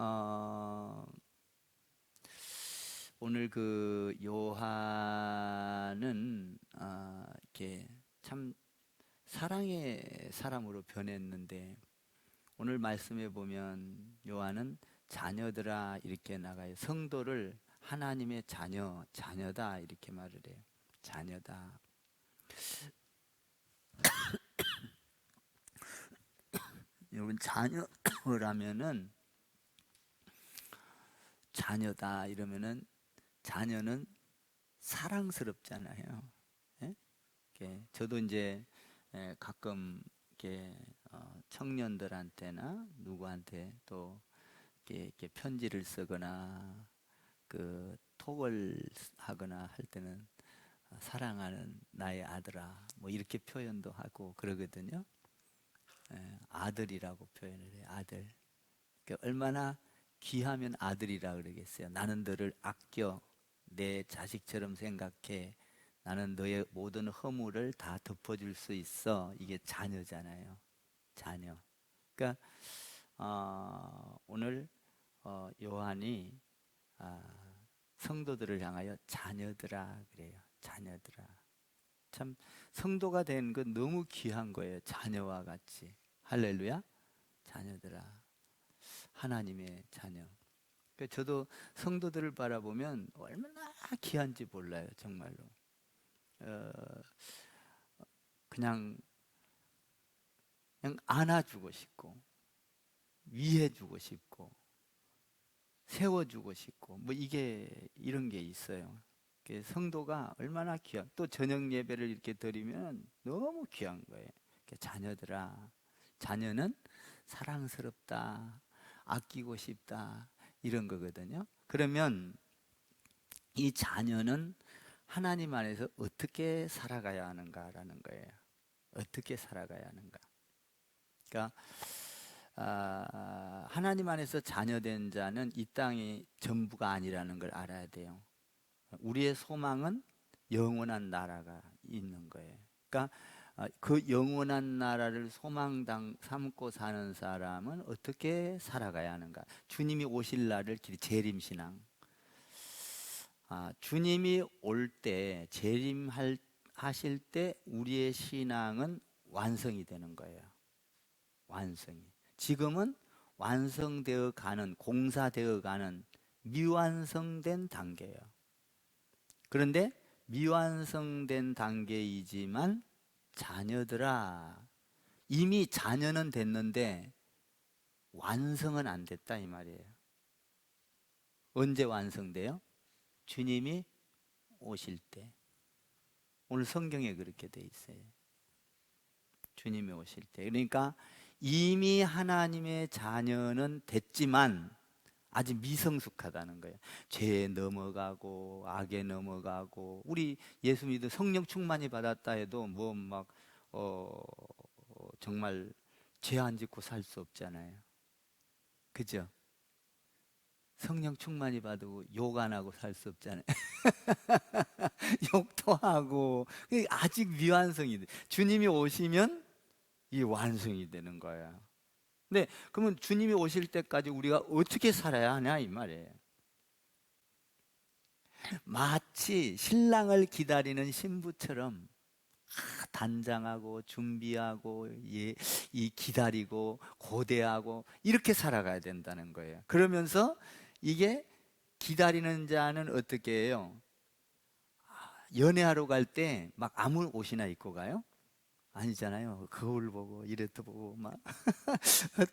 어, 오늘 그 요한은 이렇게 참 사랑의 사람으로 변했는데, 오늘 말씀에 보면 요한은 자녀들아 이렇게 나가요. 성도를 하나님의 자녀다 이렇게 말을 해요. 자녀다. 여러분, 자녀라면은, 자녀다 이러면은, 자녀는 사랑스럽잖아요. 예? 저도 이제 가끔 이렇게 청년들한테나 누구한테 또 이렇게 편지를 쓰거나 그 톡을 하거나 할 때는 사랑하는 나의 아들아 뭐 이렇게 표현도 하고 그러거든요. 아들이라고 표현을 해요. 아들. 그러니까 얼마나 귀하면 아들이라 그러겠어요. 나는 너를 아껴 내 자식처럼 생각해. 나는 너의 모든 허물을 다 덮어줄 수 있어. 이게 자녀잖아요. 자녀. 그러니까 오늘 요한이 성도들을 향하여 자녀들아 그래요. 자녀들아. 참 성도가 된 건 너무 귀한 거예요. 자녀와 같이. 할렐루야. 자녀들아. 하나님의 자녀. 그러니까 저도 성도들을 바라보면 얼마나 귀한지 몰라요. 정말로. 어, 그냥 안아주고 싶고 위해주고 싶고 세워주고 싶고 뭐 이게 이런 게 있어요. 성도가 얼마나 귀한, 또 저녁 예배를 이렇게 드리면 너무 귀한 거예요. 자녀들아, 자녀는 사랑스럽다, 아끼고 싶다 이런 거거든요. 그러면 이 자녀는 하나님 안에서 어떻게 살아가야 하는가라는 거예요. 어떻게 살아가야 하는가. 그러니까 하나님 안에서 자녀된 자는 이 땅이 전부가 아니라는 걸 알아야 돼요. 우리의 소망은 영원한 나라가 있는 거예요. 그러니까 그 영원한 나라를 소망 삼고 사는 사람은 어떻게 살아가야 하는가. 주님이 오실 날을 재림신앙. 주님이 올 때, 재림하실 때 우리의 신앙은 완성이 되는 거예요. 완성이. 지금은 완성되어 가는, 공사되어 가는 미완성된 단계예요. 그런데 미완성된 단계이지만 자녀들아, 이미 자녀는 됐는데 완성은 안 됐다 이 말이에요. 언제 완성돼요? 주님이 오실 때. 오늘 성경에 그렇게 돼 있어요. 주님이 오실 때. 그러니까 이미 하나님의 자녀는 됐지만 아직 미성숙하다는 거예요. 죄에 넘어가고 악에 넘어가고. 우리 예수 믿어 성령 충만히 받았다 해도 뭐 막 정말 죄 안 짓고 살 수 없잖아요. 그죠? 성령 충만히 받고 욕 안 하고 살 수 없잖아요. 욕도 하고. 아직 미완성이 돼. 주님이 오시면 이 완성이 되는 거야. 근데 그러면 주님이 오실 때까지 우리가 어떻게 살아야 하냐 이 말이에요. 마치 신랑을 기다리는 신부처럼 단장하고 준비하고 이 기다리고 고대하고 이렇게 살아가야 된다는 거예요. 그러면서 이게 기다리는 자는 어떻게 해요? 연애하러 갈 때 막 아무 옷이나 입고 가요? 아니잖아요. 거울 보고 이래도 보고 막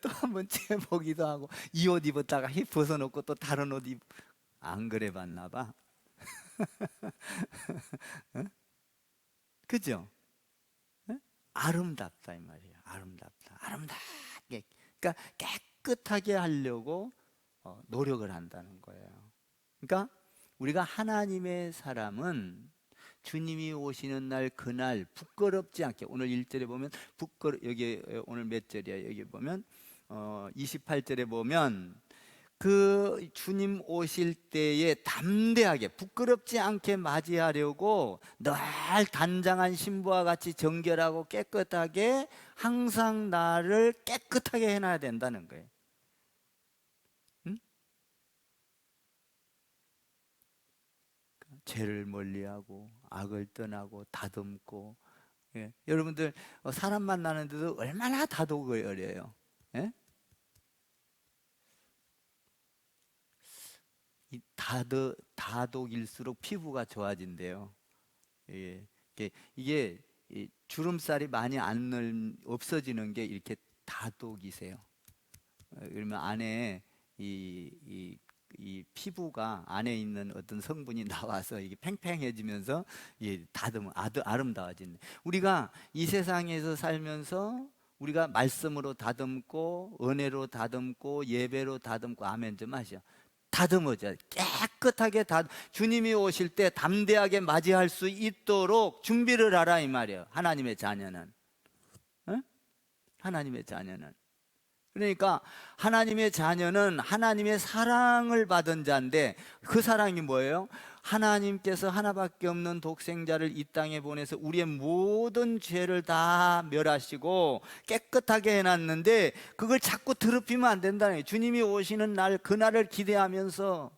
또 한번 재보기도 하고 이 옷 입었다가 벗어놓고 또 다른 옷 안 그래 봤나 봐. 그죠? 아름답다 이 말이에요. 아름답다. 아름답게. 그러니까 깨끗하게 하려고 노력을 한다는 거예요. 그러니까 우리가 하나님의 사람은 주님이 오시는 날 그날 부끄럽지 않게, 오늘 1절에 보면 여기 오늘 몇 절이야? 여기 보면 28절에 보면 그 주님 오실 때에 담대하게 부끄럽지 않게 맞이하려고 늘 단장한 신부와 같이 정결하고 깨끗하게 항상 나를 깨끗하게 해놔야 된다는 거예요. 응? 죄를 멀리하고 악을 떠나고 다듬고. 예. 여러분들 사람 만나는데도 얼마나 다독을 어려요. 예? 다독일수록 피부가 좋아진대요. 예. 이게 이 주름살이 많이 없어지는 게 이렇게 다독이세요. 그러면 안에 이 피부가 안에 있는 어떤 성분이 나와서 이게 팽팽해지면서 다듬어 아름다워지는. 우리가 이 세상에서 살면서 우리가 말씀으로 다듬고 은혜로 다듬고 예배로 다듬고 아멘 좀 하시오. 다듬어져 깨끗하게 주님이 오실 때 담대하게 맞이할 수 있도록 준비를 하라 이 말이에요. 하나님의 자녀는. 어? 하나님의 자녀는. 그러니까 하나님의 자녀는 하나님의 사랑을 받은 자인데, 그 사랑이 뭐예요? 하나님께서 하나밖에 없는 독생자를 이 땅에 보내서 우리의 모든 죄를 다 멸하시고 깨끗하게 해놨는데, 그걸 자꾸 더럽히면 안 된다는 거예요. 주님이 오시는 날, 그날을 기대하면서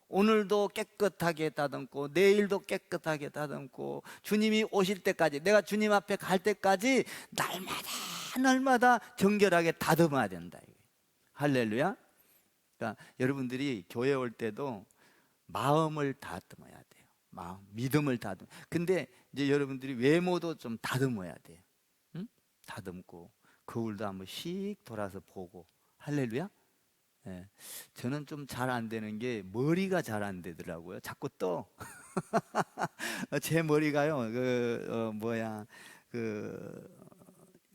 오늘도 깨끗하게 다듬고 내일도 깨끗하게 다듬고 주님이 오실 때까지, 내가 주님 앞에 갈 때까지 날마다 정결하게 다듬어야 된다. 할렐루야. 그러니까 여러분들이 교회 올 때도 마음을 다듬어야 돼요. 믿음을 다듬어. 근데 이제 여러분들이 외모도 좀 다듬어야 돼요. 응? 다듬고 거울도 한번 씩 돌아서 보고. 할렐루야. 예. 저는 좀 잘 안 되는 게 머리가 잘 안 되더라고요. 자꾸 떠. 제 머리가요.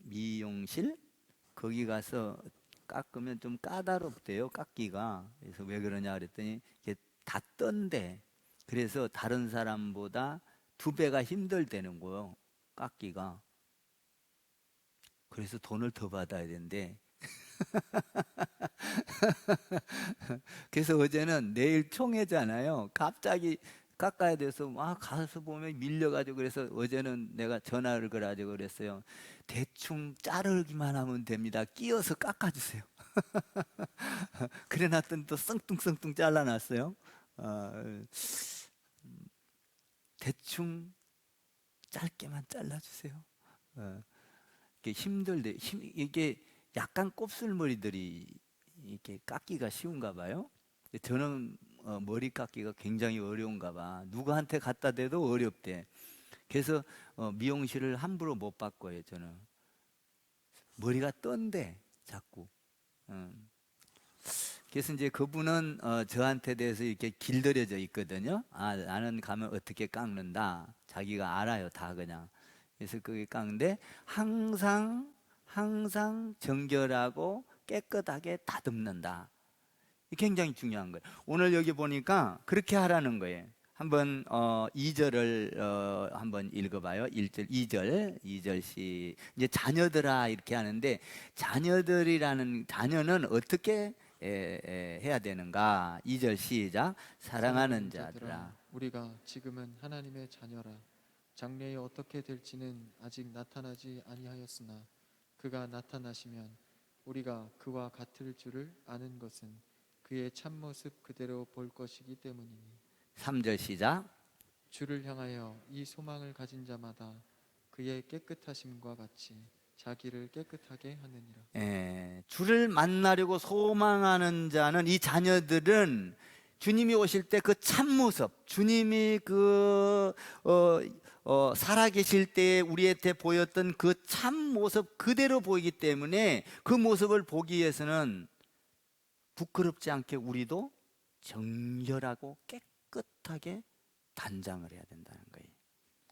미용실 거기 가서 깎으면 좀 까다롭대요. 깎기가. 그래서 왜 그러냐 그랬더니 이게 다 떤대. 그래서 다른 사람보다 2배가 힘들다는 거예요. 깎기가. 그래서 돈을 더 받아야 된대. 그래서 어제는 내일 총회잖아요. 갑자기 깎아야 돼서 막 가서 보면 밀려가지고, 그래서 어제는 내가 전화를 걸어가지고 그랬어요. 대충 자르기만 하면 됩니다. 끼워서 깎아주세요. 그래 놨더니 또 썽뚱썽뚱 잘라놨어요. 대충 짧게만 잘라주세요. 이게 힘들대. 이게 약간 곱슬머리들이 이렇게 깎기가 쉬운가 봐요. 저는 머리 깎기가 굉장히 어려운가 봐. 누구한테 갖다 대도 어렵대. 그래서 미용실을 함부로 못 바꿔요. 저는 머리가 떤대 자꾸. 그래서 이제 그분은 저한테 대해서 이렇게 길들여져 있거든요. 나는 가면 어떻게 깎는다. 자기가 알아요, 다 그냥. 그래서 그게 깎는데 항상 정결하고 깨끗하게 다듬는다. 굉장히 중요한 거예요. 오늘 여기 보니까 그렇게 하라는 거예요. 한번 2절을 한번 읽어봐요. 1절, 2절 이제 자녀들아 이렇게 하는데, 자녀는 어떻게 해야 되는가? 2절 시작. 사랑하는 자들아, 우리가 지금은 하나님의 자녀라. 장래에 어떻게 될지는 아직 나타나지 아니하였으나 그가 나타나시면 우리가 그와 같을 줄을 아는 것은 그의 참모습 그대로 볼 것이기 때문이니. 3절 시작. 주를 향하여 이 소망을 가진 자마다 그의 깨끗하심과 같이 자기를 깨끗하게 하느니라. 주를 만나려고 소망하는 자는, 이 자녀들은 주님이 오실 때 그 참모습, 주님이 살아계실 때 우리한테 보였던 그 참모습 그대로 보이기 때문에, 그 모습을 보기 위해서는 부끄럽지 않게 우리도 정결하고 깨끗하게 단장을 해야 된다는 거예요.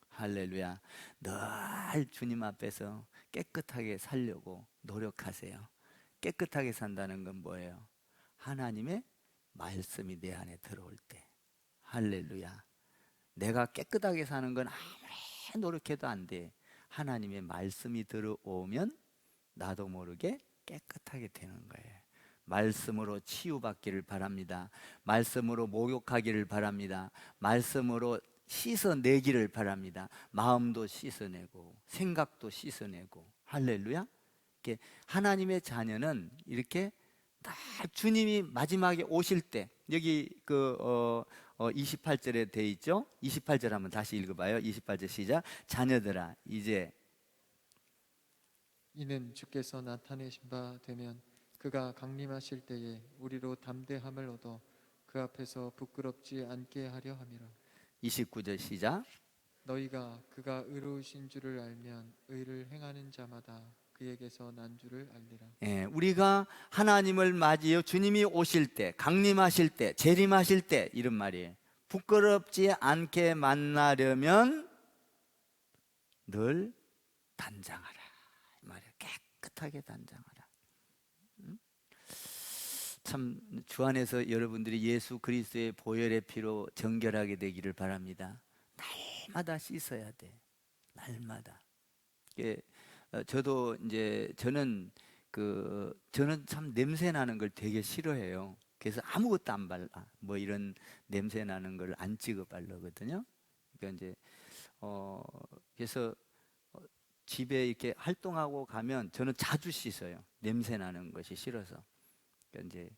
할렐루야. 늘 주님 앞에서 깨끗하게 살려고 노력하세요. 깨끗하게 산다는 건 뭐예요? 하나님의 말씀이 내 안에 들어올 때. 할렐루야. 내가 깨끗하게 사는 건 아무리 노력해도 안 돼. 하나님의 말씀이 들어오면 나도 모르게 깨끗하게 되는 거예요. 말씀으로 치유받기를 바랍니다. 말씀으로 목욕하기를 바랍니다. 말씀으로 씻어내기를 바랍니다. 마음도 씻어내고 생각도 씻어내고. 할렐루야. 이렇게 하나님의 자녀는 이렇게 다 주님이 마지막에 오실 때, 여기 28절에 돼 있죠. 28절 한번 다시 읽어봐요. 28절 시작. 자녀들아 이제 이는 주께서 나타내신 바 되면 그가 강림하실 때에 우리로 담대함을 얻어 그 앞에서 부끄럽지 않게 하려 함이라. 29절 시작. 너희가 그가 의로우신 줄을 알면 의를 행하는 자마다 그에게서 난 줄을 알리라. 예, 우리가 하나님을 맞이해 주님이 오실 때, 강림하실 때, 재림하실 때 이런 말이에요. 부끄럽지 않게 만나려면 늘 단장하라. 이 말이에요. 깨끗하게 단장하라. 참 주 안에서 여러분들이 예수 그리스도의 보혈의 피로 정결하게 되기를 바랍니다. 날마다 씻어야 돼. 날마다. 이게 저도 이제 저는 참 냄새 나는 걸 되게 싫어해요. 그래서 아무것도 안 발라. 뭐 이런 냄새 나는 걸 안 찍어 바르거든요. 그러니까 이제 그래서 집에 이렇게 활동하고 가면 저는 자주 씻어요. 냄새 나는 것이 싫어서. 그러니까 이제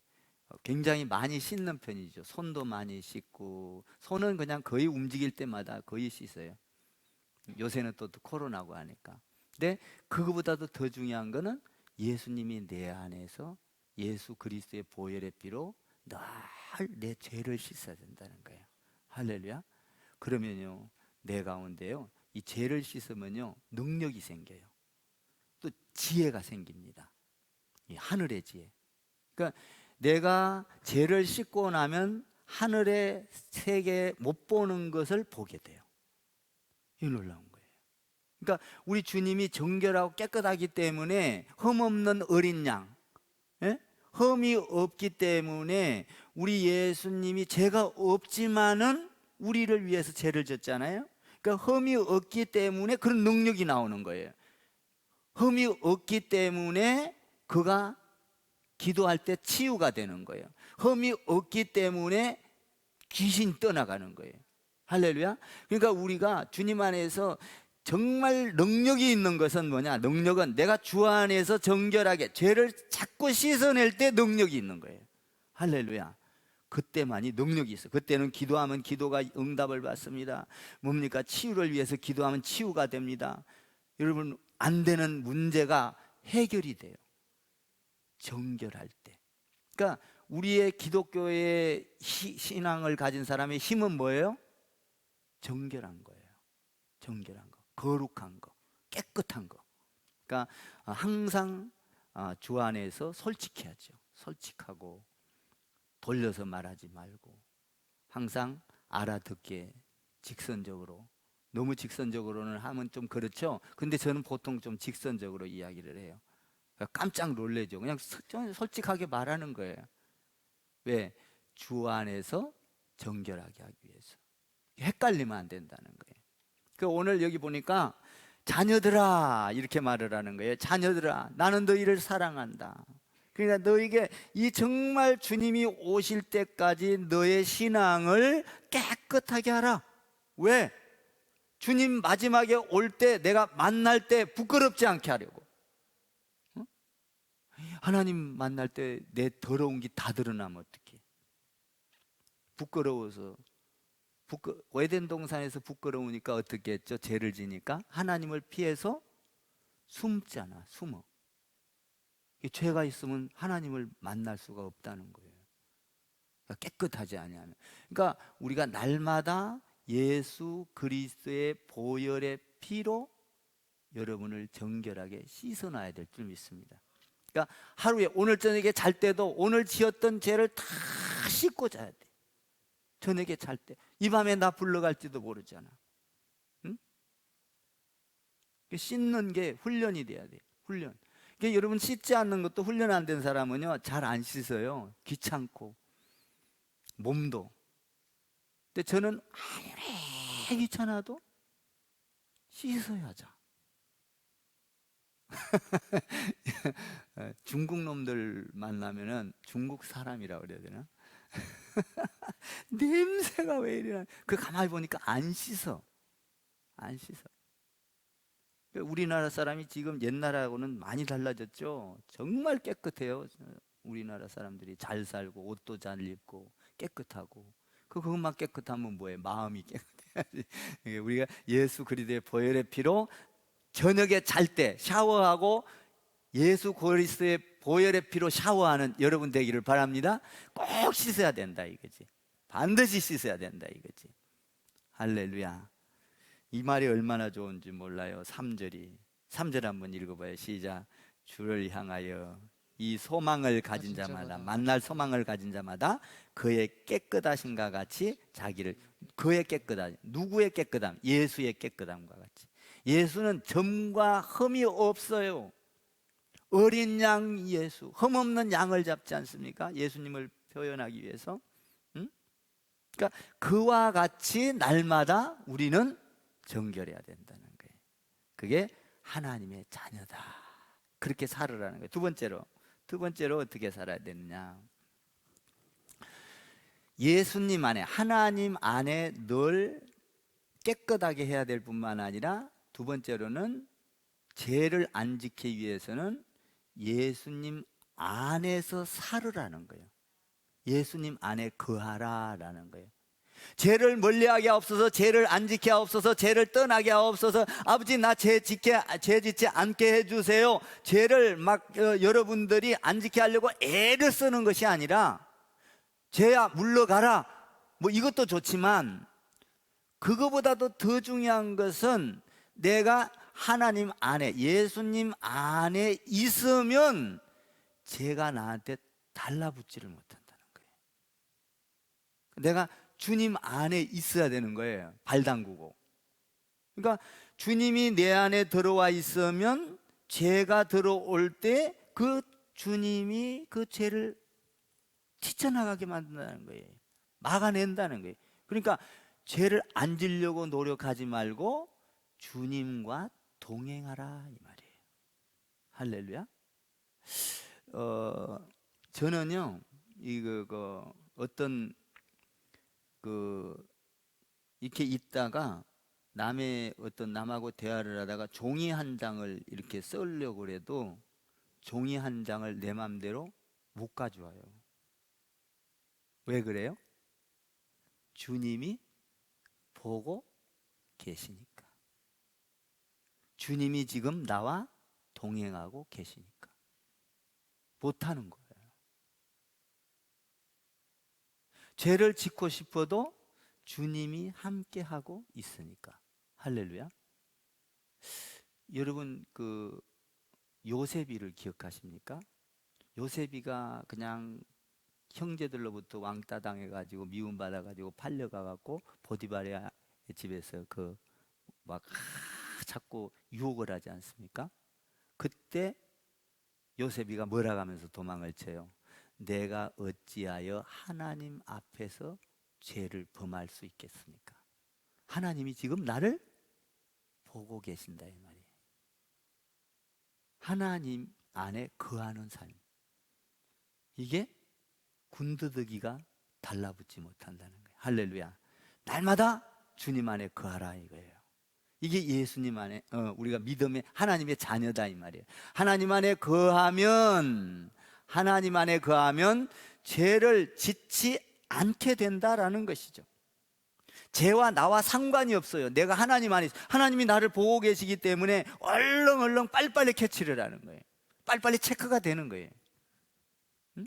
굉장히 많이 씻는 편이죠. 손도 많이 씻고, 손은 그냥 거의 움직일 때마다 거의 씻어요. 요새는 또 코로나고 하니까. 근데 그거보다도 더 중요한 거는 예수님이 내 안에서 예수 그리스도의 보혈의 피로 늘 내 죄를 씻어야 된다는 거예요. 할렐루야. 그러면요, 내 가운데요, 이 죄를 씻으면요 능력이 생겨요. 또 지혜가 생깁니다. 이 하늘의 지혜. 그러니까 내가 죄를 씻고 나면 하늘의 세계 못 보는 것을 보게 돼요. 이 놀라운 거예요. 그러니까 우리 주님이 정결하고 깨끗하기 때문에 흠 없는 어린 양, 예? 흠이 없기 때문에 우리 예수님이 죄가 없지만은 우리를 위해서 죄를 졌잖아요. 그러니까 흠이 없기 때문에 그런 능력이 나오는 거예요. 흠이 없기 때문에 그가 기도할 때 치유가 되는 거예요. 흠이 없기 때문에 귀신 떠나가는 거예요. 할렐루야. 그러니까 우리가 주님 안에서 정말 능력이 있는 것은 뭐냐? 능력은 내가 주 안에서 정결하게 죄를 자꾸 씻어낼 때 능력이 있는 거예요. 할렐루야. 그때만이 능력이 있어요. 그때는 기도하면 기도가 응답을 받습니다. 뭡니까? 치유를 위해서 기도하면 치유가 됩니다. 여러분, 안 되는 문제가 해결이 돼요. 정결할 때. 그러니까 우리의 기독교의 신앙을 가진 사람의 힘은 뭐예요? 정결한 거예요. 정결한 거, 거룩한 거, 깨끗한 거. 그러니까 항상 주 안에서 솔직해야죠. 솔직하고 돌려서 말하지 말고 항상 알아듣게 직선적으로. 너무 직선적으로는 하면 좀 그렇죠. 근데 저는 보통 좀 직선적으로 이야기를 해요. 깜짝 놀래죠. 그냥 솔직하게 말하는 거예요. 왜? 주 안에서 정결하게 하기 위해서. 헷갈리면 안 된다는 거예요. 오늘 여기 보니까 자녀들아 이렇게 말을 하는 거예요. 자녀들아 나는 너희를 사랑한다. 그러니까 너에게 이 정말 주님이 오실 때까지 너의 신앙을 깨끗하게 하라. 왜? 주님 마지막에 올 때 내가 만날 때 부끄럽지 않게 하려고. 하나님 만날 때 내 더러운 게 다 드러나면 어떡해? 부끄러워서 에덴 동산에서 부끄러우니까 어떻게 했죠? 죄를 지니까 하나님을 피해서 숨잖아. 숨어. 죄가 있으면 하나님을 만날 수가 없다는 거예요. 그러니까 깨끗하지 아니하면. 그러니까 우리가 날마다 예수 그리스도의 보혈의 피로 여러분을 정결하게 씻어놔야 될 줄 믿습니다. 그러니까 하루에 오늘 저녁에 잘 때도 오늘 지었던 죄를 다 씻고 자야 돼. 저녁에 잘 때. 이 밤에 나 불러갈지도 모르잖아. 응? 씻는 게 훈련이 돼야 돼. 훈련. 그러니까 여러분 씻지 않는 것도 훈련 안 된 사람은요 잘 안 씻어요. 귀찮고 몸도. 근데 저는 아무리 귀찮아도 씻어야 자. 중국 놈들 만나면은 중국 사람이라고 그래야 되나? 냄새가 왜 이러나? 그 가만히 보니까 안 씻어. 안 씻어. 우리나라 사람이 지금 옛날하고는 많이 달라졌죠. 정말 깨끗해요. 우리나라 사람들이 잘 살고 옷도 잘 입고 깨끗하고. 그것만 깨끗하면 뭐예요? 마음이 깨끗해야지. 우리가 예수 그리스도의 보혈의 피로 저녁에 잘 때 샤워하고 예수 그리스도의 보혈의 피로 샤워하는 여러분 되기를 바랍니다. 꼭 씻어야 된다 이거지. 반드시 씻어야 된다 이거지. 할렐루야. 이 말이 얼마나 좋은지 몰라요. 3절 한번 읽어봐요. 시작. 주를 향하여 이 소망을 가진 자마다, 만날 소망을 가진 자마다 그의 깨끗하심과 같이 자기를, 그의 깨끗함, 누구의 깨끗함? 예수의 깨끗함과 같이. 예수는 점과 흠이 없어요. 어린 양 예수, 흠없는 양을 잡지 않습니까? 예수님을 표현하기 위해서. 그러니까 그와 같이 날마다 우리는 정결해야 된다는 거예요. 그게 하나님의 자녀다. 그렇게 살으라는 거예요. 두 번째로 어떻게 살아야 되느냐? 예수님 안에, 하나님 안에 늘 깨끗하게 해야 될 뿐만 아니라 두 번째로는 죄를 안 지키기 위해서는 예수님 안에서 살으라는 거예요. 예수님 안에 거하라라는 거예요. 죄를 멀리하게 하옵소서, 죄를 안 지게 하옵소서, 죄를 떠나게 하옵소서. 아버지 나 죄 짓지 않게 해주세요. 죄를 여러분들이 안 지게 하려고 애를 쓰는 것이 아니라 죄야 물러가라, 뭐 이것도 좋지만 그거보다도 더 중요한 것은 내가 하나님 안에, 예수님 안에 있으면 죄가 나한테 달라붙지를 못한다는 거예요. 내가 주님 안에 있어야 되는 거예요. 발 담그고. 그러니까 주님이 내 안에 들어와 있으면 죄가 들어올 때 그 주님이 그 죄를 튀쳐나가게 만든다는 거예요. 막아낸다는 거예요. 그러니까 죄를 안 지려고 노력하지 말고 주님과 동행하라 이 말이에요. 할렐루야. 저는요 어떤 이렇게 있다가 남하고 대화를 하다가 종이 한 장을 이렇게 쓰려고 그래도 종이 한 장을 내 맘대로 못 가져와요. 왜 그래요? 주님이 보고 계시니까. 주님이 지금 나와 동행하고 계시니까 못하는 거예요. 죄를 짓고 싶어도 주님이 함께하고 있으니까. 할렐루야. 여러분 요셉이를 기억하십니까? 요셉이가 그냥 형제들로부터 왕따 당해가지고 미움받아가지고 팔려가갖고 보디발의 집에서 자꾸 유혹을 하지 않습니까? 그때 요셉이가 뭐라 하면서 도망을 쳐요? 내가 어찌하여 하나님 앞에서 죄를 범할 수 있겠습니까? 하나님이 지금 나를 보고 계신다 이 말이에요. 하나님 안에 거하는 삶, 이게 군더더기가 달라붙지 못한다는 거예요. 할렐루야. 날마다 주님 안에 거하라 이거예요. 이게 예수님 안에 우리가 믿음의 하나님의 자녀다 이 말이에요. 하나님 안에 거하면 죄를 짓지 않게 된다라는 것이죠. 죄와 나와 상관이 없어요. 내가 하나님 안에, 하나님이 나를 보고 계시기 때문에 얼렁 빨리빨리 캐치를 하는 거예요. 빨리빨리 체크가 되는 거예요. 응?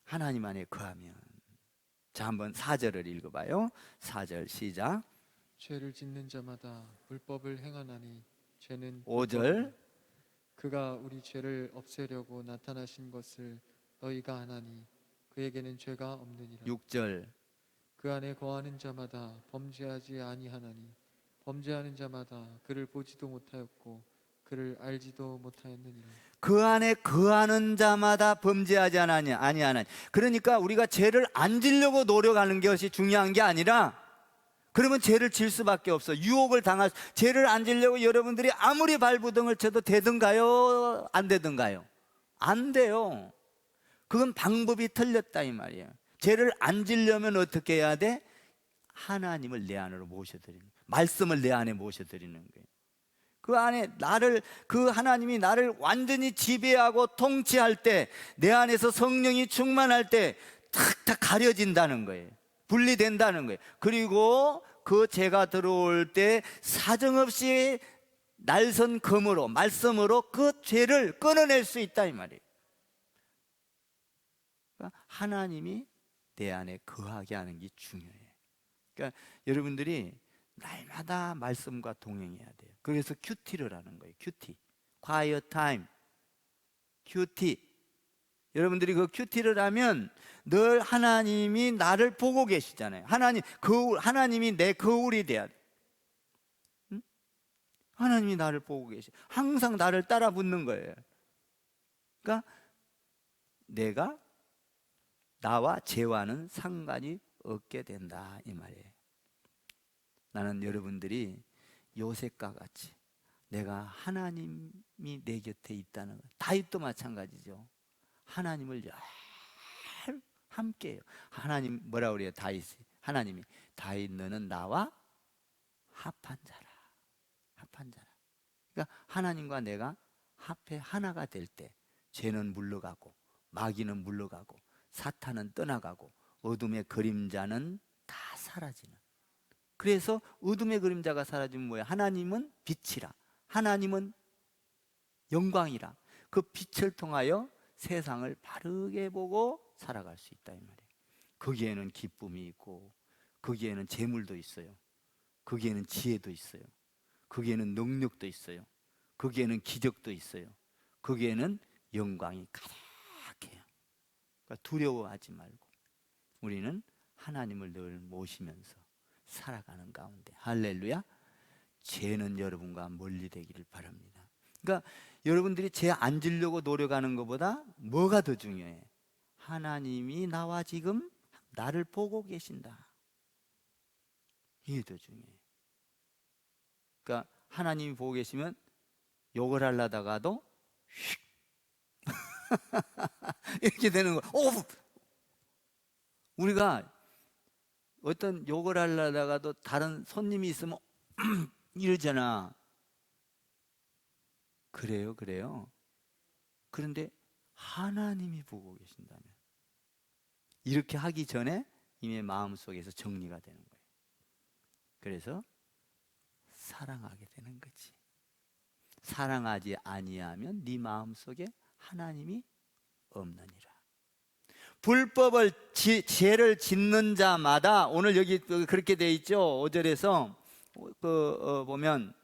하나님 안에 거하면. 자, 한번 4절을 읽어봐요. 4절 시작. 죄를 짓는 자마다 불법을 행하나니 죄는 5절. 그가 우리 죄를 없애려고 나타나신 것을 너희가 아나니 그에게는 죄가 없느니라. 6절. 그 안에 거하는 자마다 범죄하지 아니하나니 범죄하는 자마다 그를 보지도 못하였고 그를 알지도 못하였느니라. 그 안에 거하는 자마다 범죄하지 아니하나니. 그러니까 우리가 죄를 안 지려고 노력하는 것이 중요한 게 아니라, 그러면 죄를 질 수밖에 없어. 유혹을 죄를 안 지려고 여러분들이 아무리 발부둥을 쳐도 되든가요? 안 되든가요? 안 돼요. 그건 방법이 틀렸다 이 말이에요. 죄를 안 지려면 어떻게 해야 돼? 하나님을 내 안으로 모셔드리는 거예요. 말씀을 내 안에 모셔드리는 거예요. 그 안에 그 하나님이 나를 완전히 지배하고 통치할 때, 내 안에서 성령이 충만할 때 탁탁 가려진다는 거예요. 분리된다는 거예요. 그리고 그 죄가 들어올 때 사정없이 날선 검으로, 말씀으로 그 죄를 끊어낼 수 있다 이 말이에요. 그러니까 하나님이 내 안에 거하게 하는 게 중요해요. 그러니까 여러분들이 날마다 말씀과 동행해야 돼요. 그래서 큐티를 하는 거예요. 큐티, quiet time, 큐티. 여러분들이 그 큐티를 하면 늘 하나님이 나를 보고 계시잖아요. 하나님이 내 거울이 돼야 돼. 응? 하나님이 나를 보고 계시. 항상 나를 따라 붙는 거예요. 그러니까 내가 나와 죄와는 상관이 없게 된다 이 말이에요. 나는 여러분들이 요셉과 같이 내가 하나님이 내 곁에 있다는 것. 다윗도 마찬가지죠. 하나님을 늘 함께해요. 하나님 뭐라 그래요? 하나님이 다윗 너는 나와 합한 자라. 합한 자라. 그러니까 하나님과 내가 합해 하나가 될 때 죄는 물러가고 마귀는 물러가고 사탄은 떠나가고 어둠의 그림자는 다 사라지는. 그래서 어둠의 그림자가 사라지면 뭐예요? 하나님은 빛이라, 하나님은 영광이라. 그 빛을 통하여 세상을 바르게 보고 살아갈 수 있다 이 말이에요. 거기에는 기쁨이 있고, 거기에는 재물도 있어요. 거기에는 지혜도 있어요. 거기에는 능력도 있어요. 거기에는 기적도 있어요. 거기에는 영광이 가득해요. 그러니까 두려워하지 말고 우리는 하나님을 늘 모시면서 살아가는 가운데, 할렐루야, 죄는 여러분과 멀리 되기를 바랍니다. 그러니까 여러분들이 죄 안 지려고 노력하는 것보다 뭐가 더 중요해? 하나님이 나와 지금 나를 보고 계신다. 이게 더 중요해. 그러니까 하나님이 보고 계시면 욕을 하려다가도 이렇게 되는 거. 우리가 어떤 욕을 하려다가도 다른 손님이 있으면 이러잖아. 그래요. 그런데 하나님이 보고 계신다면 이렇게 하기 전에 이미 마음속에서 정리가 되는 거예요. 그래서 사랑하게 되는 거지. 사랑하지 아니하면 네 마음속에 하나님이 없느니라. 불법을 죄를 짓는 자마다, 오늘 여기 그렇게 돼 있죠. 5절에서 보면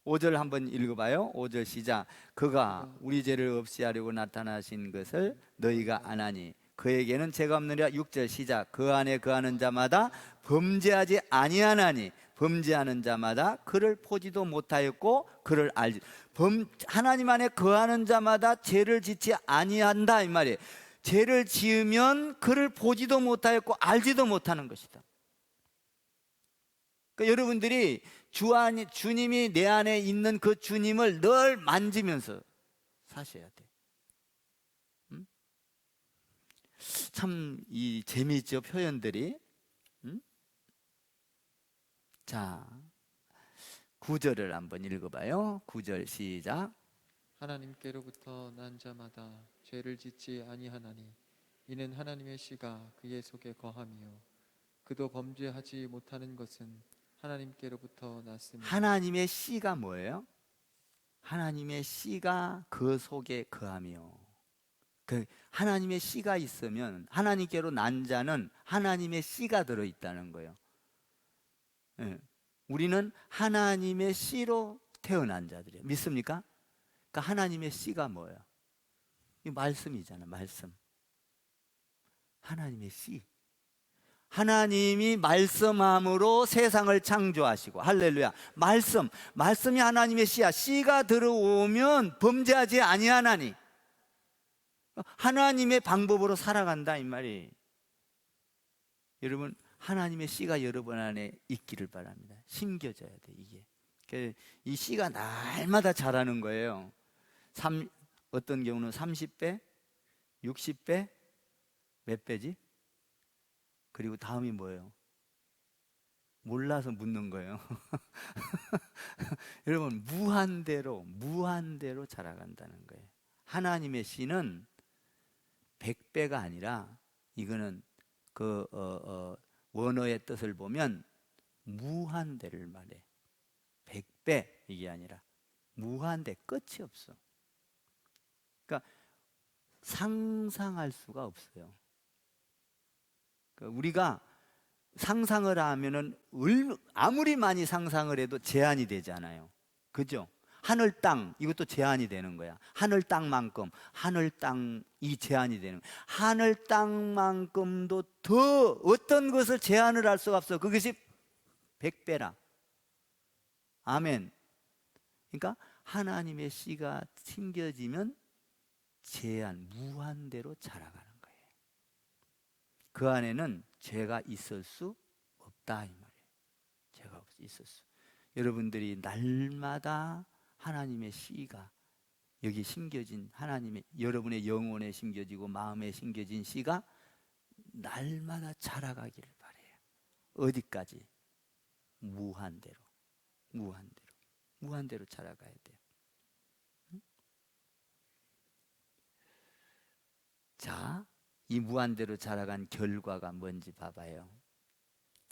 5절 한번 읽어봐요. 5절 시작. 그가 우리 죄를 없이 하려고 나타나신 것을 너희가 아나니 그에게는 죄가 없느니라. 6절 시작. 그 안에 거하는 자마다 범죄하지 아니하나니 범죄하는 자마다 그를 보지도 못하였고 그를 알지. 하나님 안에 거하는 자마다 죄를 짓지 아니한다 이 말이에요. 죄를 지으면 그를 보지도 못하였고 알지도 못하는 것이다. 그러니까 여러분들이 주님이 내 안에 있는 그 주님을 늘 만지면서 사셔야 돼. 참 이 재미있죠, 표현들이. 자, 9절을 한번 읽어봐요. 9절 시작. 하나님께로부터 난 자마다 죄를 짓지 아니하나니 이는 하나님의 씨가 그의 속에 거함이요 그도 범죄하지 못하는 것은 하나님께로부터 났으니. 하나님의 씨가 뭐예요? 하나님의 씨가 그 속에 거하며. 그 하나님의 씨가 있으면, 하나님께로 난 자는 하나님의 씨가 들어있다는 거예요. 예. 우리는 하나님의 씨로 태어난 자들이에요. 믿습니까? 그러니까 하나님의 씨가 뭐예요? 이 말씀이잖아, 말씀. 하나님의 씨. 하나님이 말씀함으로 세상을 창조하시고, 할렐루야. 말씀이 하나님의 씨야. 씨가 들어오면 범죄하지 아니하나니. 하나님의 방법으로 살아간다 이 말이. 여러분, 하나님의 씨가 여러분 안에 있기를 바랍니다. 심겨져야 돼 이게. 이 씨가 날마다 자라는 거예요. 어떤 경우는 30배, 60배, 몇 배지? 그리고 다음이 뭐예요? 몰라서 묻는 거예요. 여러분, 무한대로 자라간다는 거예요. 하나님의 씨는 100배가 아니라, 이거는 원어의 뜻을 보면 무한대를 말해. 100배 이게 아니라 무한대, 끝이 없어. 그러니까 상상할 수가 없어요. 그러니까 우리가 상상을 하면은 아무리 많이 상상을 해도 제한이 되잖아요. 그죠? 하늘 땅 이것도 제한이 되는 거야. 하늘 땅만큼, 하늘 땅이 제한이 되는 거야. 하늘 땅만큼도 더 어떤 것을 제한을 할 수가 없어. 그것이 100배라. 아멘. 그러니까 하나님의 씨가 심겨지면 제한, 무한대로 자라가는 거예요. 그 안에는 죄가 있을 수 없다 이 말이에요. 죄가 있을 수. 여러분들이 날마다 하나님의 씨가 여기 심겨진, 하나님의 여러분의 영혼에 심겨지고 마음에 심겨진 씨가 날마다 자라가기를 바라요. 어디까지? 무한대로, 무한대로, 무한대로 자라가야 돼요. 자, 이 무한대로 자라간 결과가 뭔지 봐봐요.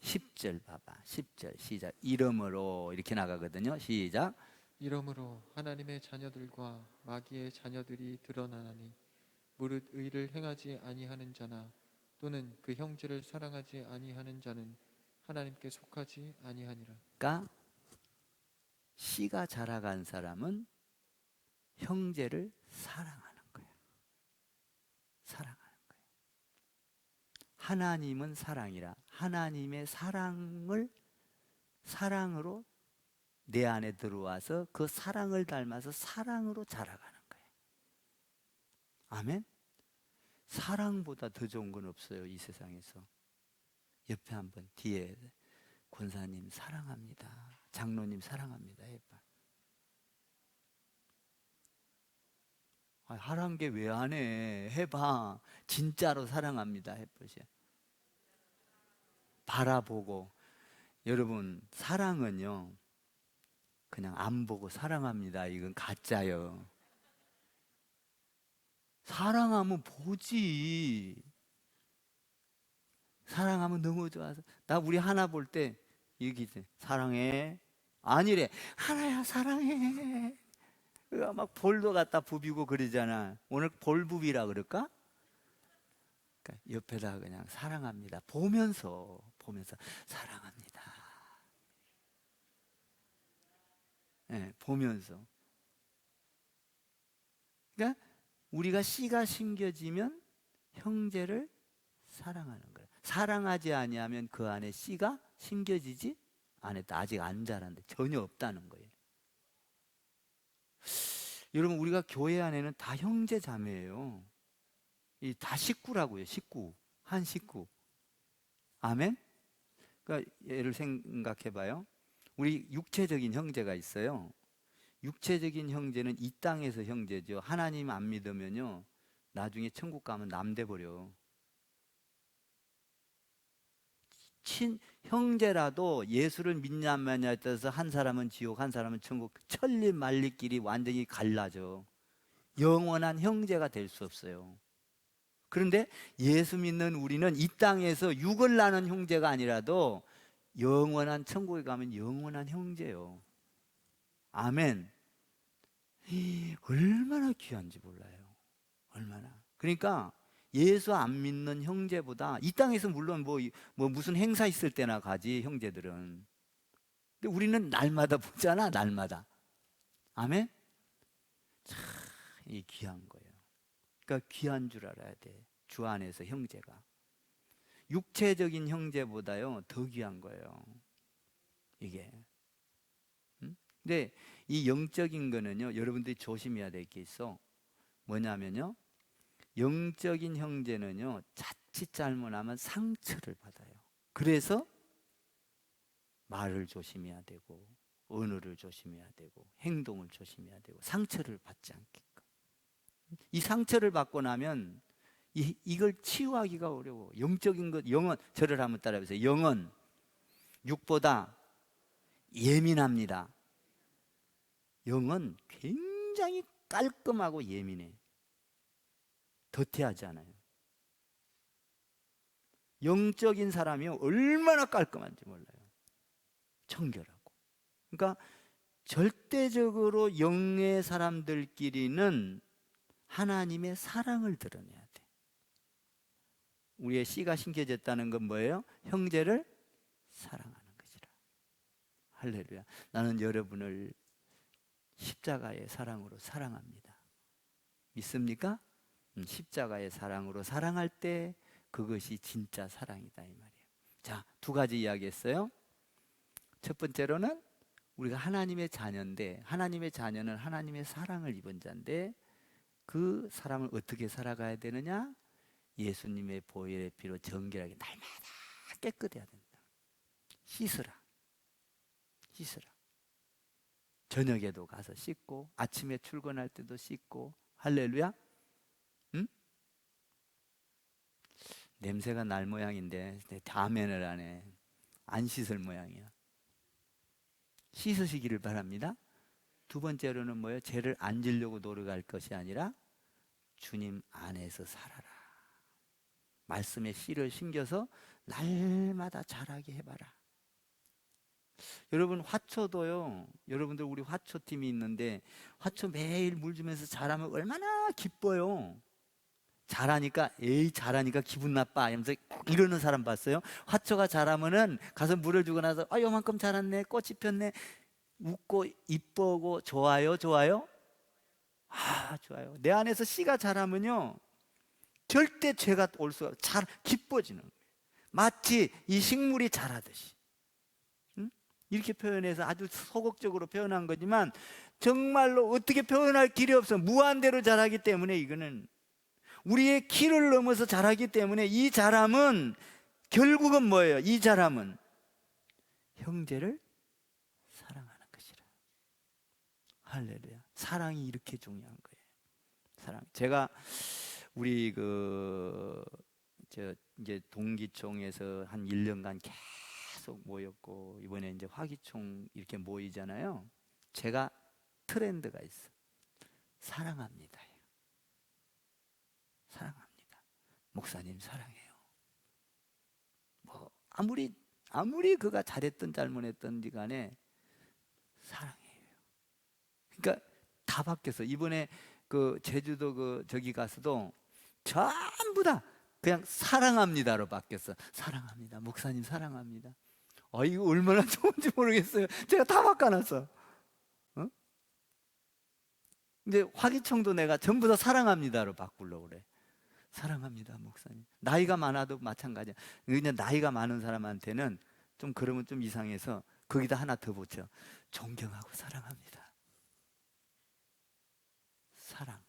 10절 봐봐. 10절 시작. 이름으로 이렇게 나가거든요. 시작. 이러므로 하나님의 자녀들과 마귀의 자녀들이 드러나나니 무릇 의를 행하지 아니하는 자나 또는 그 형제를 사랑하지 아니하는 자는 하나님께 속하지 아니하니라. 그러니까 씨가 자라간 사람은 형제를 사랑하는 거예요. 사랑하는 거예요. 하나님은 사랑이라. 하나님의 사랑으로 내 안에 들어와서 그 사랑을 닮아서 사랑으로 자라가는 거예요. 아멘. 사랑보다 더 좋은 건 없어요, 이 세상에서. 옆에 한번 뒤에 권사님 사랑합니다, 장로님 사랑합니다 해봐. 하란 게 왜 안 해? 해봐. 진짜로 사랑합니다 해보세요. 바라보고. 여러분, 사랑은요 그냥 안 보고 사랑합니다 이건 가짜요. 사랑하면 보지. 사랑하면 너무 좋아서. 나 우리 하나 볼 때 여기 사랑해 아니래. 하나야 사랑해. 막 볼도 갖다 부비고 그러잖아. 오늘 볼부비라 그럴까? 그러니까 옆에다 그냥 사랑합니다 보면서 사랑합니다. 네, 보면서. 그러니까 우리가 씨가 심겨지면 형제를 사랑하는 거예요. 사랑하지 아니하면 그 안에 씨가 심겨지지 않았다. 아직 안 자란데 전혀 없다는 거예요. 여러분, 우리가 교회 안에는 다 형제 자매예요. 다 식구라고요. 식구, 한 식구. 아멘. 그러니까 예를 생각해 봐요. 우리 육체적인 형제가 있어요. 육체적인 형제는 이 땅에서 형제죠. 하나님 안 믿으면요 나중에 천국 가면 남 돼 버려. 형제라도 예수를 믿냐 안 믿냐에 따라서 한 사람은 지옥, 한 사람은 천국, 천리 만리길이 완전히 갈라져. 영원한 형제가 될 수 없어요. 그런데 예수 믿는 우리는 이 땅에서 육을 나는 형제가 아니라도 영원한 천국에 가면 영원한 형제요. 아멘. 얼마나 귀한지 몰라요. 얼마나. 그러니까 예수 안 믿는 형제보다, 이 땅에서 물론 뭐 무슨 행사 있을 때나 가지 형제들은. 근데 우리는 날마다 보잖아. 날마다. 아멘. 참 이 귀한 거예요. 그러니까 귀한 줄 알아야 돼. 주 안에서 형제가 육체적인 형제보다요 더 귀한 거예요 이게. 근데 이 영적인 거는요 여러분들이 조심해야 될 게 있어. 뭐냐면요, 영적인 형제는요 자칫 잘못하면 상처를 받아요. 그래서 말을 조심해야 되고 언어를 조심해야 되고 행동을 조심해야 되고 상처를 받지 않게끔. 이 상처를 받고 나면 이걸 치유하기가 어려워. 영적인 것, 영은, 저를 한번 따라해보세요. 영은 육보다 예민합니다. 영은 굉장히 깔끔하고 예민해. 더티하지 않아요. 영적인 사람이 얼마나 깔끔한지 몰라요. 청결하고. 그러니까 절대적으로 영의 사람들끼리는 하나님의 사랑을 드러내야 돼. 우리의 씨가 심겨졌다는 건 뭐예요? 형제를 사랑하는 것이라. 할렐루야. 나는 여러분을 십자가의 사랑으로 사랑합니다. 믿습니까? 십자가의 사랑으로 사랑할 때 그것이 진짜 사랑이다 이 말이에요. 자, 두 가지 이야기했어요. 첫 번째로는 우리가 하나님의 자녀인데, 하나님의 자녀는 하나님의 사랑을 입은 자인데, 그 사람을 어떻게 살아가야 되느냐? 예수님의 보혈의 피로 정결하게 날마다 깨끗해야 된다. 씻으라. 저녁에도 가서 씻고, 아침에 출근할 때도 씻고. 할렐루야. 응? 냄새가 날 모양인데 아멘을 안 해. 안 씻을 모양이야. 씻으시기를 바랍니다. 두 번째로는 뭐예요? 죄를 안 지려고 노력할 것이 아니라 주님 안에서 살아라. 말씀에 씨를 심겨서 날마다 자라게 해봐라. 여러분, 화초도요, 여러분들 우리 화초팀이 있는데 화초 매일 물 주면서 자라면 얼마나 기뻐요. 자라니까 기분 나빠 하면서 이러는 사람 봤어요? 화초가 자라면은 가서 물을 주고 나서 요만큼 자랐네, 꽃이 폈네, 웃고 이쁘고 좋아요? 좋아요. 내 안에서 씨가 자라면요 절대 죄가 올 수가 없어요. 기뻐지는 거예요. 마치 이 식물이 자라듯이. 응? 이렇게 표현해서 아주 소극적으로 표현한 거지만 정말로 어떻게 표현할 길이 없어. 무한대로 자라기 때문에 이거는 우리의 키를 넘어서 자라기 때문에 이 자람은 결국은 뭐예요? 이 자람은 형제를 사랑하는 것이라. 할렐루야. 사랑이 이렇게 중요한 거예요. 사랑. 제가 우리 이제 동기총에서 한 1년간 계속 모였고, 이번에 이제 화기총 이렇게 모이잖아요. 제가 트렌드가 있어. 사랑합니다. 사랑합니다. 목사님 사랑해요. 뭐 아무리 그가 잘했든 잘못했든지 간에 사랑해요. 그러니까 다 바뀌었어. 이번에 제주도 저기 가서도 전부 다 그냥 사랑합니다로 바뀌었어. 사랑합니다. 목사님 사랑합니다. 이거 얼마나 좋은지 모르겠어요. 제가 다 바꿔놨어. 이제 화기청도 내가 전부 다 사랑합니다로 바꾸려고 그래. 사랑합니다, 목사님. 나이가 많아도 마찬가지야. 그냥 나이가 많은 사람한테는 좀 그러면 좀 이상해서 거기다 하나 더 붙여. 존경하고 사랑합니다. 사랑.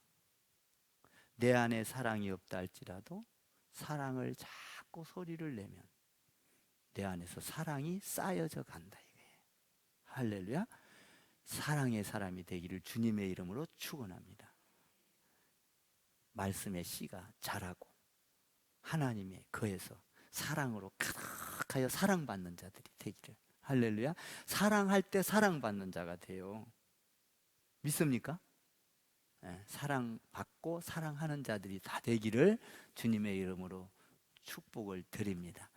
내 안에 사랑이 없다 할지라도 사랑을 자꾸 소리를 내면 내 안에서 사랑이 쌓여져 간다 이거예요. 할렐루야. 사랑의 사람이 되기를 주님의 이름으로 축원합니다. 말씀의 씨가 자라고 하나님의 거에서 사랑으로 가득하여 사랑받는 자들이 되기를. 할렐루야. 사랑할 때 사랑받는 자가 돼요. 믿습니까? 사랑받고 사랑하는 자들이 다 되기를 주님의 이름으로 축복을 드립니다.